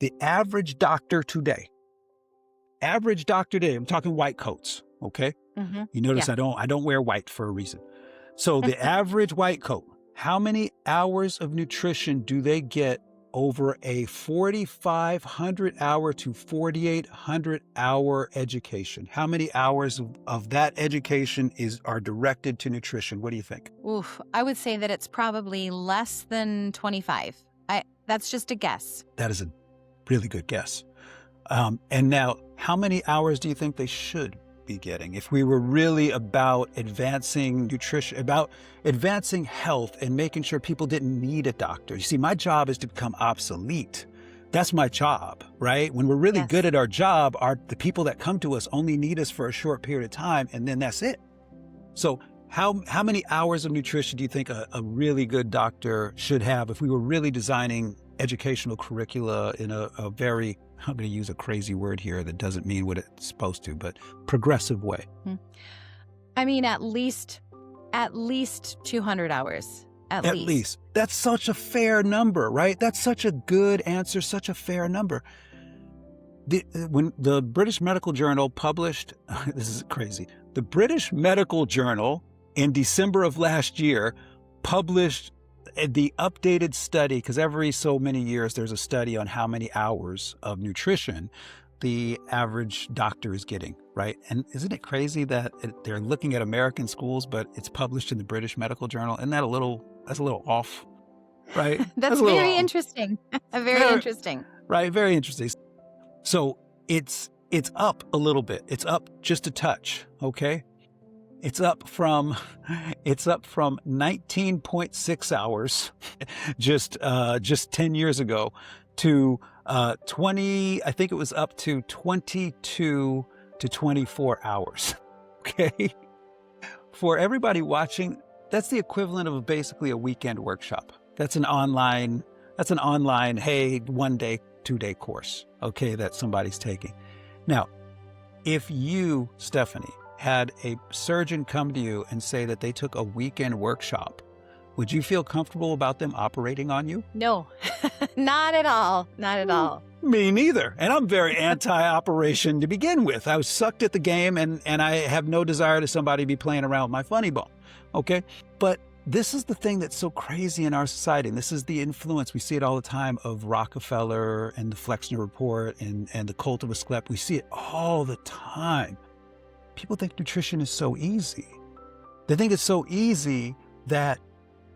The average doctor today, I'm talking white coats, okay? Hmm. You notice Yeah. I don't wear white for a reason. So the average white coat, how many hours of nutrition do they get over a 4,500 hour to 4,800 hour education? How many hours of that education are directed to nutrition? What do you think? Oof. I would say that it's probably less than 25. That's just a guess. That is a really good guess. And now, how many hours do you think they should be getting if we were really about advancing nutrition, about advancing health and making sure people didn't need a doctor? You see, my job is to become obsolete. That's my job, right? When we're really good Yes. at our job, the people that come to us only need us for a short period of time, and then that's it. So how many hours of nutrition do you think a really good doctor should have if we were really designing educational curricula in a very, I'm going to use a crazy word here that doesn't mean what it's supposed to, but progressive way? Hmm. I mean, at least 200 hours. At At least. least. That's such a fair number, right? That's such a good answer, such a fair number. When the British Medical Journal published, this is crazy, the British Medical Journal in December of last year published the updated study, because every so many years there's a study on how many hours of nutrition the average doctor is getting, right? And isn't it crazy that they're looking at American schools, but it's published in the British Medical Journal? Isn't that that's a little off, right? That's That's a little very off. interesting. Very Very, interesting. right, very interesting. So it's up a little bit. It's up just a touch, okay? It's up from 19.6 hours just 10 years ago to 20, I think it was up to 22 to 24 hours. Okay? For everybody watching, that's the equivalent of basically a weekend workshop. That's an online, hey, 1 day, 2 day course, okay, that somebody's taking. Now, if you, Stephanie, had a surgeon come to you and say that they took a weekend workshop, would you feel comfortable about them operating on you? No, not at all. Not at all. Me neither. And I'm very anti-operation to begin with. I was sucked at the game and I have no desire to somebody be playing around with my funny bone. Okay. But this is the thing that's so crazy in our society. And this is the influence. We see it all the time of Rockefeller and the Flexner Report and the cult of Asclepius. We see it all the time. People think nutrition is so easy. They think it's so easy that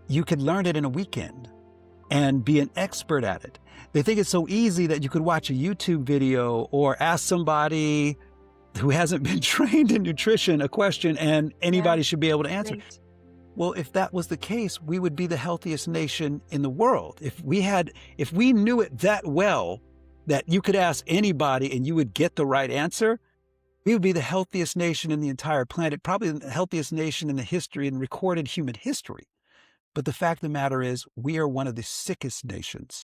you could learn it in a weekend and be an expert at it. They think it's so easy that you could watch a YouTube video or ask somebody who hasn't been trained in nutrition a question and anybody should be able to answer. Right. Well, if that was the case, we would be the healthiest nation in the world. If we knew it that well that you could ask anybody and you would get the right answer, we would be the healthiest nation in the entire planet, probably the healthiest nation in the history and recorded human history. But the fact of the matter is, we are one of the sickest nations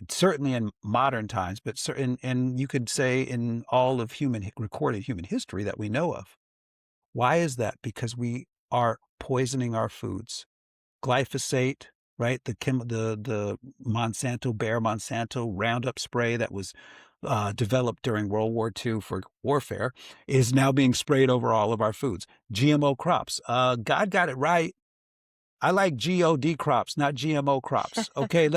certainly in modern times, but and you could say in all of recorded human history that we know of. Why is that? Because we are poisoning our foods. Glyphosate, right? The Bayer Monsanto Roundup spray that was developed during World War II for warfare is now being sprayed over all of our foods. GMO crops. God got it right. I like GOD crops, not GMO crops. Okay.